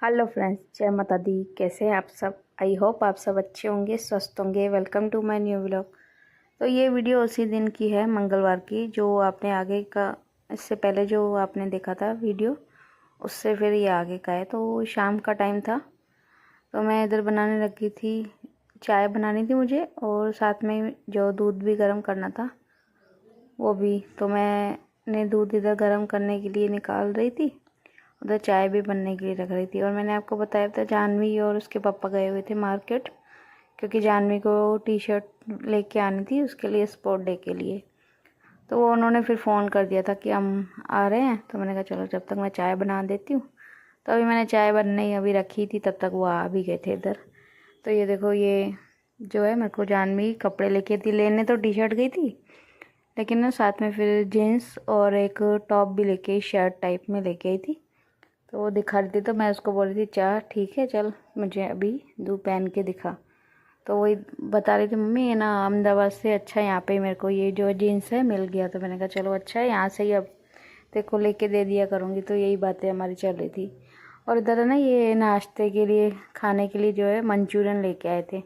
Hello friends, जय माता दी। कैसे हैं आप सब? आई होप आप सब अच्छे होंगे, स्वस्थ होंगे। Welcome to my new vlog. तो ये वीडियो उसी दिन की है, मंगलवार की, जो आपने आगे का, इससे पहले जो आपने देखा था वीडियो, उससे फिर ये आगे का है। तो शाम का टाइम था, तो मैं इधर बनाने लगी थी, चाय बनानी थी मुझे, और साथ में जो दूध भी गर्म करना था वो भी। तो मैंने दूध इधर गर्म करने के लिए निकाल रही थी, उधर चाय भी बनने के लिए रख रही थी। और मैंने आपको बताया था जानवी और उसके पापा गए हुए थे मार्केट, क्योंकि जानवी को टी शर्ट लेके आनी थी उसके लिए, स्पोर्ट डे के लिए। तो वो उन्होंने फिर फ़ोन कर दिया था कि हम आ रहे हैं। तो मैंने कहा चलो जब तक मैं चाय बना देती हूँ। तो अभी मैंने चाय बनने ही अभी रखी थी, तब तक वो आ भी गए थे इधर। तो ये देखो, ये जो है, मेरे को जानवी कपड़े लेके थी लेने, तो टी शर्ट गई थी, लेकिन ना साथ में फिर जीन्स और एक टॉप भी लेके, शर्ट टाइप में लेके आई थी। तो वो दिखा रही थी, तो मैं उसको बोल रही थी चाह ठीक है चल, मुझे अभी दूध पहन के दिखा। तो वही बता रही थी, मम्मी ये ना अहमदाबाद से अच्छा यहाँ पे मेरे को ये जो जीन्स है मिल गया। तो मैंने कहा चलो अच्छा है, यहाँ से ही अब तेरे को लेके दे दिया करूँगी। तो यही बातें हमारी चल रही थी। और इधर है ना, ये नाश्ते के लिए, खाने के लिए जो है मंचूरियन लेके आए थे।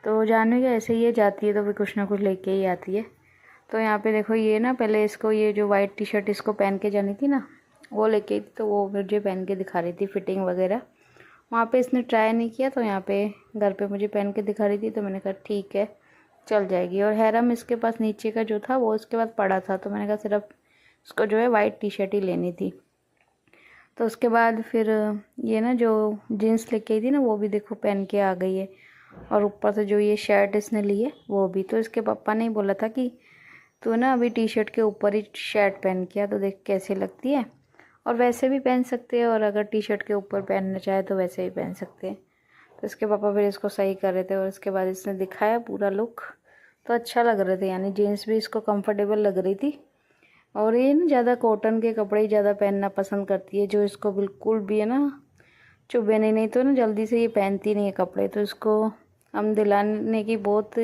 तो जानवी का ऐसे ही है, जाती है तो फिर कुछ ना कुछ लेके ही आती है। तो यहाँ पे देखो, ये ना पहले इसको, ये जो वाइट टी शर्ट इसको पहन के जानी थी ना, वो लेके आई थी। तो वो मुझे पहन के दिखा रही थी फिटिंग वगैरह। वहाँ पे इसने ट्राई नहीं किया, तो यहाँ पे घर पे मुझे पहन के दिखा रही थी। तो मैंने कहा ठीक है, चल जाएगी। और हैरम इसके पास नीचे का जो था वो इसके पास पड़ा था, तो मैंने कहा सिर्फ उसको जो है वाइट टी शर्ट ही लेनी थी। तो उसके बाद फिर ये ना जो जीन्स लेके आई थी ना, वो भी देखो पहन के आ गई है। और ऊपर से जो ये शर्ट इसने ली है वो भी। तो इसके पापा ने बोला था कि तू ना अभी टी शर्ट के ऊपर ही शर्ट पहन के आ, तो देख कैसी लगती है। और वैसे भी पहन सकते हैं, और अगर टी शर्ट के ऊपर पहनना चाहे तो वैसे ही पहन सकते हैं। तो इसके पापा फिर इसको सही कर रहे थे, और इसके बाद इसने दिखाया पूरा लुक। तो अच्छा लग रहे थे, यानी जीन्स भी इसको कंफर्टेबल लग रही थी। और ये ना ज़्यादा कॉटन के कपड़े ही ज़्यादा पहनना पसंद करती है, जो इसको बिल्कुल भी है ना चुभे नहीं, तो ना जल्दी से ये पहनती नहीं है कपड़े। तो इसको हम दिलाने की बहुत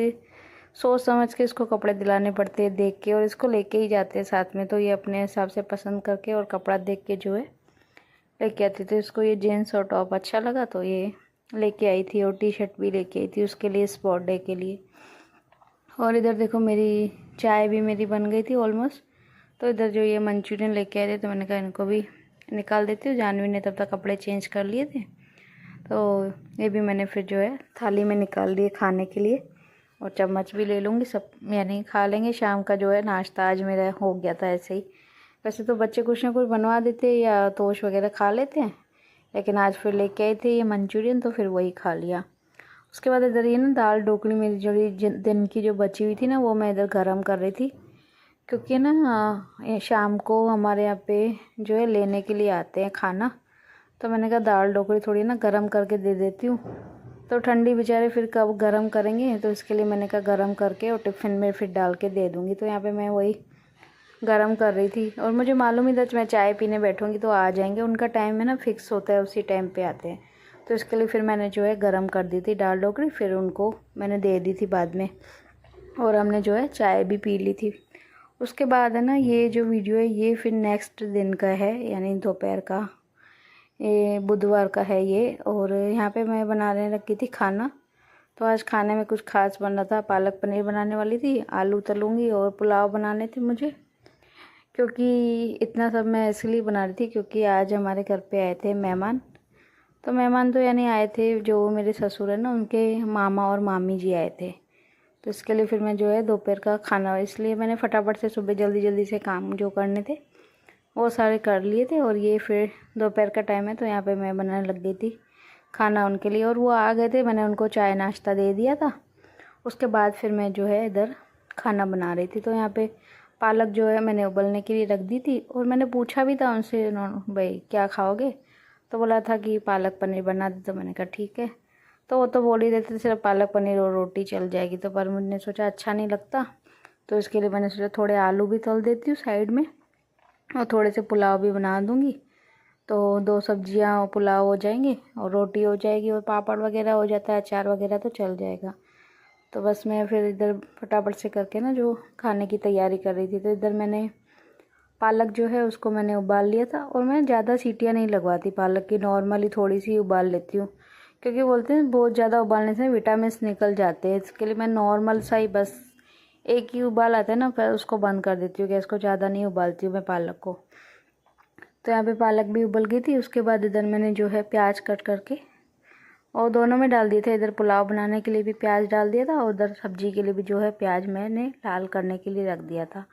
सोच समझ के इसको कपड़े दिलाने पड़ते हैं, देख के। और इसको लेके ही जाते हैं साथ में, तो ये अपने हिसाब से पसंद करके और कपड़ा देख के जो है लेके आती। तो इसको ये जीन्स और टॉप अच्छा लगा, तो ये लेके आई थी। और टी शर्ट भी लेके आई थी उसके लिए, स्पॉट डे के लिए। और इधर देखो, मेरी चाय भी मेरी बन गई थी ऑलमोस्ट। तो इधर जो ये मंचूरियन लेके आए थे, तो मैंने कहा इनको भी निकाल देती हूँ। जानवी ने तब तक कपड़े चेंज कर लिए थे, तो ये भी मैंने फिर जो है थाली में निकाल दिए खाने के लिए। और चम्मच भी ले लूँगी, सब यानी खा लेंगे। शाम का जो है नाश्ता आज मेरा हो गया था ऐसे ही। वैसे तो बच्चे कुछ ना कुछ बनवा देते हैं या तोश वगैरह खा लेते हैं, लेकिन आज फिर लेके आए थे ये मंचूरियन, तो फिर वही खा लिया। उसके बाद इधर ये ना दाल ढोकली मेरी जो दिन की जो बची हुई थी ना, वो मैं इधर गर्म कर रही थी। क्योंकि ना ये शाम को हमारे यहाँ पे जो है लेने के लिए आते हैं खाना। तो मैंने कहा दाल ढोकली थोड़ी ना गरम करके दे देती हूँ, तो ठंडी बेचारे फिर कब गरम करेंगे। तो इसके लिए मैंने कहा गरम करके और टिफ़िन में फिर डाल के दे दूँगी। तो यहाँ पे मैं वही गरम कर रही थी। और मुझे मालूम ही था मैं चाय पीने बैठूँगी तो आ जाएंगे, उनका टाइम है ना फिक्स होता है, उसी टाइम पे आते हैं। तो इसके लिए फिर मैंने जो है गरम कर दी थी दाल ढोकली, फिर उनको मैंने दे दी थी बाद में। और हमने जो है चाय भी पी ली थी। उसके बाद है ना, ये जो वीडियो है ये फिर नेक्स्ट दिन का है, यानी दोपहर का, ये बुधवार का है ये। और यहाँ पे मैं बनाने लगी थी खाना। तो आज खाने में कुछ खास बन रहा था, पालक पनीर बनाने वाली थी, आलू तलूँगी, और पुलाव बनाने थे मुझे। क्योंकि इतना सब मैं इसलिए बना रही थी क्योंकि आज हमारे घर पे आए थे मेहमान। तो मेहमान तो यानी आए थे, जो मेरे ससुर है ना, उनके मामा और मामी जी आए थे। तो इसके लिए फिर मैं जो है दोपहर का खाना, इसलिए मैंने फटाफट से सुबह जल्दी जल्दी से काम जो करने थे वो सारे कर लिए थे। और ये फिर दोपहर का टाइम है, तो यहाँ पे मैं बनाने लग गई थी खाना उनके लिए। और वो आ गए थे, मैंने उनको चाय नाश्ता दे दिया था। उसके बाद फिर मैं जो है इधर खाना बना रही थी। तो यहाँ पे पालक जो है मैंने उबलने के लिए रख दी थी। और मैंने पूछा भी था उनसे, उन्होंने भाई क्या खाओगे, तो बोला था कि पालक पनीर बना दे। तो मैंने कहा ठीक है। तो वो तो बोल ही देते थे सिर्फ पालक पनीर और रोटी चल जाएगी, तो पर मैंने सोचा अच्छा नहीं लगता, तो इसके लिए मैंने सोचा थोड़े आलू भी तल देती हूँ साइड में, और थोड़े से पुलाव भी बना दूँगी। तो दो सब्जियाँ पुलाव हो जाएंगे और रोटी हो जाएगी, और पापड़ वगैरह हो जाता है, अचार वगैरह तो चल जाएगा। तो बस मैं फिर इधर फटाफट से करके ना जो खाने की तैयारी कर रही थी। तो इधर मैंने पालक जो है उसको मैंने उबाल लिया था। और मैं ज़्यादा सीटियाँ नहीं लगवाती पालक की, नॉर्मली थोड़ी सी उबाल लेती हूँ, क्योंकि बोलते हैं बहुत ज़्यादा उबालने से विटामिन निकल जाते हैं। इसके लिए मैं नॉर्मल सा ही बस एक ही उबाल आता है ना, फिर उसको बंद कर देती हूँ, गैस को ज़्यादा नहीं उबालती हूँ मैं पालक को। तो यहाँ पे पालक भी उबल गई थी। उसके बाद इधर मैंने जो है प्याज कट करके और दोनों में डाल दिए थे। इधर पुलाव बनाने के लिए भी प्याज डाल दिया था और उधर सब्जी के लिए भी जो है प्याज मैंने लाल करने के लिए रख दिया था।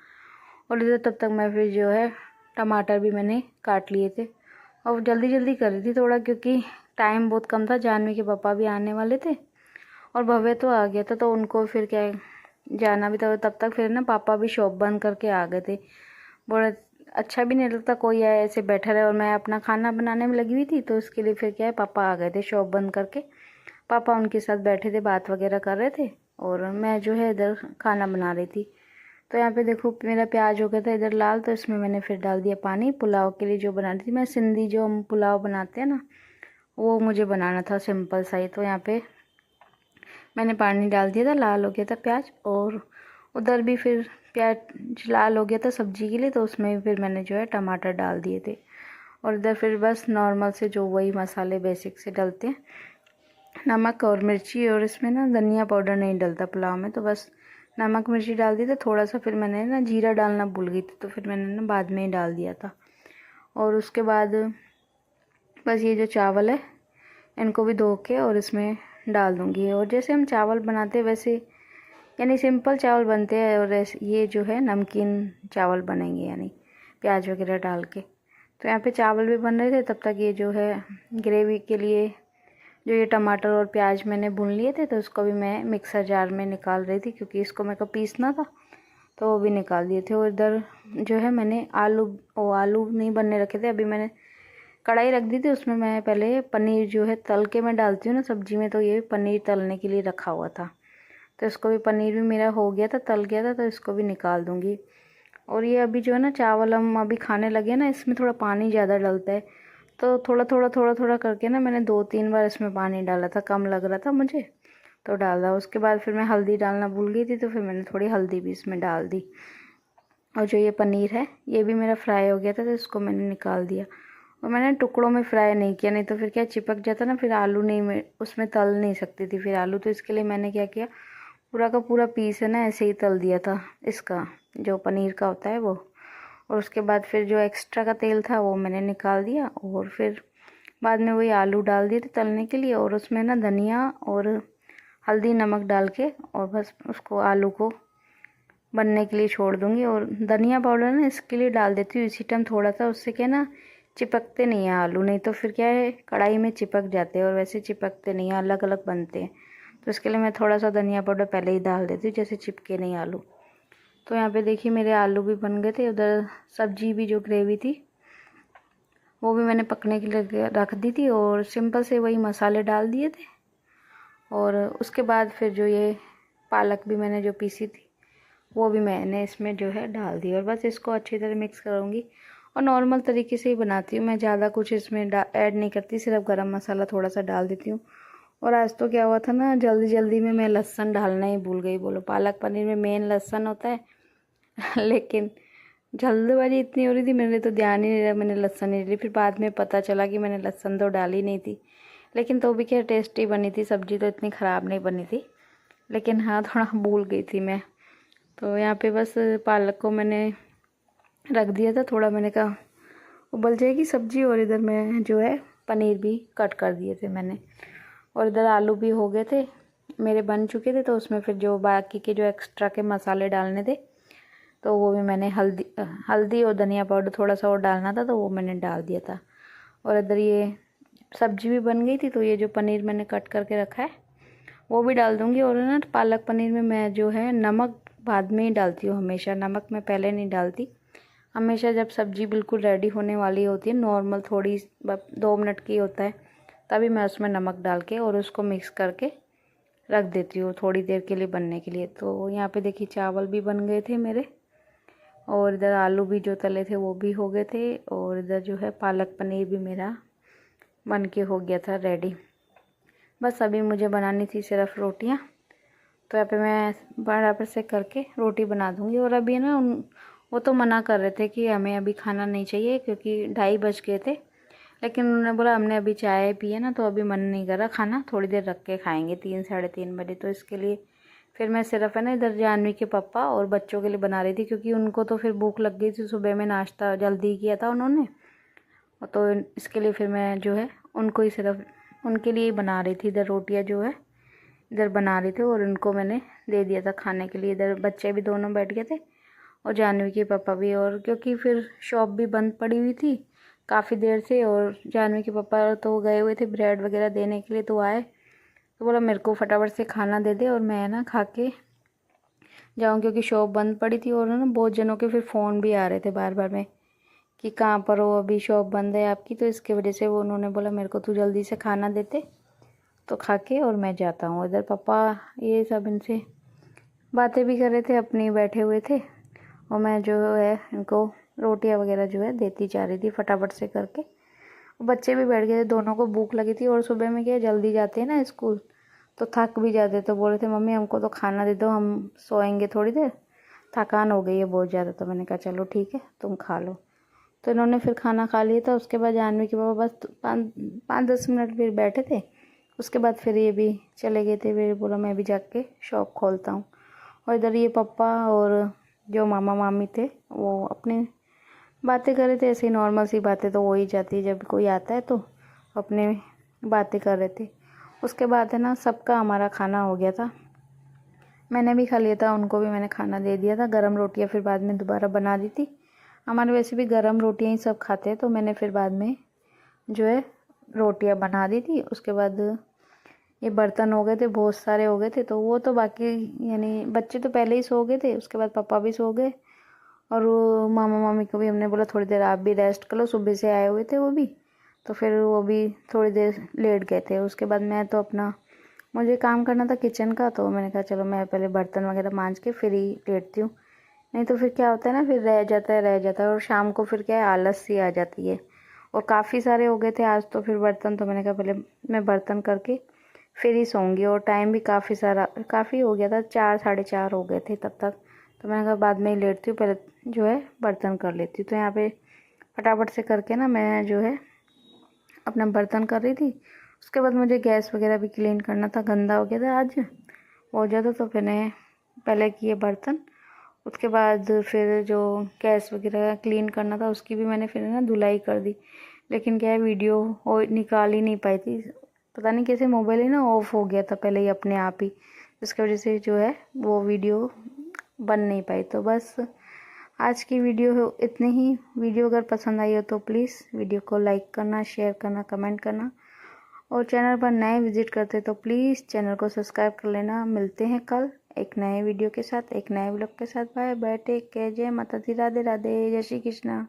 और इधर तब तक मैं फिर जो है टमाटर भी मैंने काट लिए थे। और जल्दी जल्दी कर रही थी थोड़ा, क्योंकि टाइम बहुत कम था। जानवी के पापा भी आने वाले थे और भव्य तो आ गया था, तो उनको फिर क्या जाना भी था। तब तक फिर ना पापा भी शॉप बंद करके आ गए थे। बड़ा अच्छा भी नहीं लगता कोई आए ऐसे बैठा रहे, और मैं अपना खाना बनाने में लगी हुई थी। तो उसके लिए फिर क्या है, पापा आ गए थे शॉप बंद करके। पापा उनके साथ बैठे थे, बात वगैरह कर रहे थे और मैं जो है इधर खाना बना रही थी। तो यहाँ पे देखो मेरा प्याज हो गया था इधर लाल, तो इसमें मैंने फिर डाल दिया पानी। पुलाव के लिए जो बना रही थी मैं, सिंधी जो हम पुलाव बनाते हैं ना, वो मुझे बनाना था सिंपल सा ही। तो यहाँ पे मैंने पानी डाल दिया था, लाल हो गया था प्याज। और उधर भी फिर प्याज लाल हो गया था सब्जी के लिए, तो उसमें फिर मैंने जो है टमाटर डाल दिए थे। और इधर फिर बस नॉर्मल से जो वही मसाले बेसिक से डलते हैं, नमक और मिर्ची। और इसमें ना धनिया पाउडर नहीं डलता पुलाव में, तो बस नमक मिर्ची डाल दिया था थोड़ा सा। फिर मैंने ना जीरा डालना भूल गई थी, तो फिर मैंने ना बाद में ही डाल दिया था। और उसके बाद बस ये जो चावल है इनको भी धो के और इसमें डाल दूँगी। और जैसे हम चावल बनाते हैं वैसे, यानी सिंपल चावल बनते हैं। और ये जो है नमकीन चावल बनेंगे, यानी प्याज वगैरह डाल के। तो यहाँ पे चावल भी बन रहे थे, तब तक ये जो है ग्रेवी के लिए जो ये टमाटर और प्याज मैंने भून लिए थे, तो उसको भी मैं मिक्सर जार में निकाल रही थी, क्योंकि इसको मेरे को पीसना था, तो वो भी निकाल दिए थे। और इधर जो है मैंने आलू नहीं बनने रखे थे, अभी मैंने कढ़ाई रख दी थी। उसमें मैं पहले पनीर जो है तल के मैं डालती हूँ ना सब्जी में, तो ये पनीर तलने के लिए रखा हुआ था। तो इसको भी, पनीर भी मेरा हो गया था, तल गया था, तो इसको भी निकाल दूँगी। और ये अभी जो है ना चावल हम अभी खाने लगे ना, इसमें थोड़ा पानी ज़्यादा डलता है, तो थोड़ा थोड़ा करके ना मैंने 2-3 बार इसमें पानी डाला था, कम लग रहा था मुझे तो डाला। उसके बाद फिर मैं हल्दी डालना भूल गई थी, तो फिर मैंने थोड़ी हल्दी भी इसमें डाल दी। और जो ये पनीर है ये भी मेरा फ्राई हो गया था, तो इसको मैंने निकाल दिया। और मैंने टुकड़ों में फ्राई नहीं किया, नहीं तो फिर क्या चिपक जाता ना, फिर आलू नहीं, मैं उसमें तल नहीं सकती थी फिर आलू। तो इसके लिए मैंने क्या किया, पूरा का पूरा पीस है ना ऐसे ही तल दिया था, इसका जो पनीर का होता है वो। और उसके बाद फिर जो एक्स्ट्रा का तेल था वो मैंने निकाल दिया। और फिर बाद में वही आलू डाल दिए थे तलने के लिए, और उसमें ना धनिया और हल्दी नमक डाल के और बस उसको आलू को बनने के लिए छोड़ दूँगी। और धनिया पाउडर ना इसके लिए डाल देती हूँ इसी टाइम थोड़ा सा, उससे क्या ना चिपकते नहीं हैं आलू, नहीं तो फिर क्या है कढ़ाई में चिपक जाते हैं, और वैसे चिपकते नहीं हैं, अलग अलग बनते हैं। तो इसके लिए मैं थोड़ा सा धनिया पाउडर पहले ही डाल देती हूँ, जैसे चिपके नहीं आलू। तो यहाँ पे देखिए मेरे आलू भी बन गए थे। उधर सब्जी भी जो ग्रेवी थी वो भी मैंने पकने के लिए रख दी थी, और सिंपल से वही मसाले डाल दिए थे। और उसके बाद फिर जो ये पालक भी मैंने जो पीसी थी वो भी मैंने इसमें जो है डाल दी, और बस इसको अच्छी तरह मिक्स करूँगी। और नॉर्मल तरीके से ही बनाती हूँ मैं, ज़्यादा कुछ इसमें ऐड नहीं करती, सिर्फ गरम मसाला थोड़ा सा डाल देती हूँ। और आज तो क्या हुआ था ना, जल्दी जल्दी में मैं लहसुन डालना ही भूल गई। बोलो, पालक पनीर में मेन लहसुन होता है लेकिन जल्दबाजी इतनी हो रही थी, मेरे तो ध्यान ही नहीं रहा, मैंने लहसुन नहीं डाली। फिर बाद में पता चला कि मैंने लहसुन तो डाली नहीं थी, लेकिन तो भी क्या टेस्टी बनी थी सब्ज़ी, तो इतनी ख़राब नहीं बनी थी। लेकिन हाँ थोड़ा भूल गई थी मैं। तो यहाँ पे बस पालक को मैंने रख दिया था थोड़ा, मैंने कहा उबल जाएगी सब्ज़ी। और इधर मैं जो है पनीर भी कट कर दिए थे मैंने। और इधर आलू भी हो गए थे मेरे, बन चुके थे। तो उसमें फिर जो बाकी के जो एक्स्ट्रा के मसाले डालने थे, तो वो भी मैंने हल्दी और धनिया पाउडर थोड़ा सा और डालना था, तो वो मैंने डाल दिया था। और इधर ये सब्ज़ी भी बन गई थी, तो ये जो पनीर मैंने कट करके रखा है वो भी डाल दूँगी। और ना पालक पनीर में मैं जो है नमक बाद में ही डालती हूँ हमेशा, नमक मैं पहले नहीं डालती हमेशा। जब सब्ज़ी बिल्कुल रेडी होने वाली होती है, नॉर्मल थोड़ी 2 मिनट की होता है, तभी मैं उसमें नमक डाल के और उसको मिक्स करके रख देती हूँ थोड़ी देर के लिए बनने के लिए। तो यहाँ पे देखिए चावल भी बन गए थे मेरे, और इधर आलू भी जो तले थे वो भी हो गए थे। और इधर जो है पालक पनीर भी मेरा बन के हो गया था रेडी। बस अभी मुझे बनानी थी सिर्फ रोटियाँ, तो यहाँ पे मैं बराबर से करके रोटी बना दूँगी। और अभी ना वो तो मना कर रहे थे कि हमें अभी खाना नहीं चाहिए क्योंकि 2:30 बज गए थे। लेकिन उन्होंने बोला हमने अभी चाय पी है ना, तो अभी मन नहीं कर रहा खाना, थोड़ी देर रख के खाएंगे 3 साढ़े 3 बजे। तो इसके लिए फिर मैं सिर्फ है ना इधर जानवी के पापा और बच्चों के लिए बना रही थी, क्योंकि उनको तो फिर भूख लग गई थी, सुबह में नाश्ता जल्दी किया था उन्होंने। तो इसके लिए फिर मैं जो है उनको ही सिर्फ उनके लिए ही बना रही थी। इधर रोटियां जो है इधर बना रही थी और उनको मैंने दे दिया था खाने के लिए। इधर बच्चे भी दोनों बैठ गए थे और जानवी के पापा भी। और क्योंकि फिर शॉप भी बंद पड़ी हुई थी काफ़ी देर से, और जानवी के पापा तो गए हुए थे ब्रेड वगैरह देने के लिए, तो आए तो बोला मेरे को फटाफट से खाना दे दे और मैं ना खा के जाऊँ, क्योंकि शॉप बंद पड़ी थी। और ना बहुत जनों के फिर फ़ोन भी आ रहे थे बार बार में कि कहाँ पर हो, अभी शॉप बंद है आपकी। तो इसके वजह से वो उन्होंने बोला मेरे को तू जल्दी से खाना देते तो खा के और मैं जाता हूँ। इधर पापा ये सब इनसे बातें भी कर रहे थे, अपनी बैठे हुए थे, और मैं जो है इनको रोटियां वगैरह जो है देती जा रही थी फटाफट से करके। बच्चे भी बैठ गए थे, दोनों को भूख लगी थी। और सुबह में क्या जल्दी जाते हैं ना स्कूल, तो थक भी जाते, तो बोल रहे थे मम्मी हमको तो खाना दे दो, हम सोएंगे थोड़ी देर, थकान हो गई है बहुत ज़्यादा। तो मैंने कहा चलो ठीक है तुम खा लो। तो इन्होंने फिर खाना खा लिया था। उसके बाद जानवी के पापा बस 5-10 मिनट फिर बैठे थे। उसके बाद फिर ये भी चले गए थे। फिर बोला मैं भी जाके शॉप खोलता हूँ। और इधर ये पापा और जो मामा मामी थे वो अपने बातें कर रहे थे, ऐसे ही नॉर्मल सी बातें तो हो ही जाती है जब कोई आता है, तो अपने बातें कर रहे थे। उसके बाद है ना सबका हमारा खाना हो गया था, मैंने भी खा लिया था, उनको भी मैंने खाना दे दिया था। गरम रोटियां फिर बाद में दोबारा बना दी थी। हमारे वैसे भी गरम रोटियां ही सब खाते हैं, तो मैंने फिर बाद में जो है रोटियां बना दी थी। उसके बाद ये बर्तन हो गए थे, बहुत सारे हो गए थे, तो वो तो बाकी यानी बच्चे तो पहले ही सो गए थे। उसके बाद पापा भी सो गए और वो मामा मामी को भी हमने बोला थोड़ी देर आप भी रेस्ट कर लो, सुबह से आए हुए थे वो भी, तो फिर वो भी थोड़ी देर लेट गए थे। उसके बाद मैं तो अपना मुझे काम करना था किचन का, तो मैंने कहा चलो मैं पहले बर्तन वगैरह मांज के फिर ही लेटती हूँ, नहीं तो फिर क्या होता है ना फिर रह जाता है और शाम को फिर क्या है आलस सी आ जाती है। और काफ़ी सारे हो गए थे आज तो फिर बर्तन, तो मैंने कहा पहले मैं बर्तन करके फिर ही सोऊंगी। और टाइम भी काफ़ी हो गया था, 4 साढ़े 4 हो गए थे तब तक। तो मैंने कहा बाद में ही लेटती हूँ, पहले जो है बर्तन कर लेती हूँ। तो यहाँ पे फटाफट से करके ना मैं जो है अपना बर्तन कर रही थी। उसके बाद मुझे गैस वगैरह भी क्लीन करना था, गंदा हो गया था आज बहुत ज़्यादा, तो मैंने पहले किए बर्तन। उसके बाद फिर जो गैस वगैरह क्लीन करना था उसकी भी मैंने फिर ना धुलाई कर दी। लेकिन क्या है वीडियो वो निकाल ही नहीं पाई थी, पता नहीं कैसे मोबाइल ही ना ऑफ हो गया था पहले ही अपने आप ही, जिसकी वजह से जो है वो वीडियो बन नहीं पाई। तो बस आज की वीडियो इतनी ही। वीडियो अगर पसंद आई हो तो प्लीज़ वीडियो को लाइक करना, शेयर करना, कमेंट करना, और चैनल पर नए विजिट करते तो प्लीज़ चैनल को सब्सक्राइब कर लेना। मिलते हैं कल एक नए वीडियो के साथ, एक नए व्लॉग के साथ। बाय बाय, टेक केयर, जय माता दी, राधे राधे, जय श्री कृष्णा।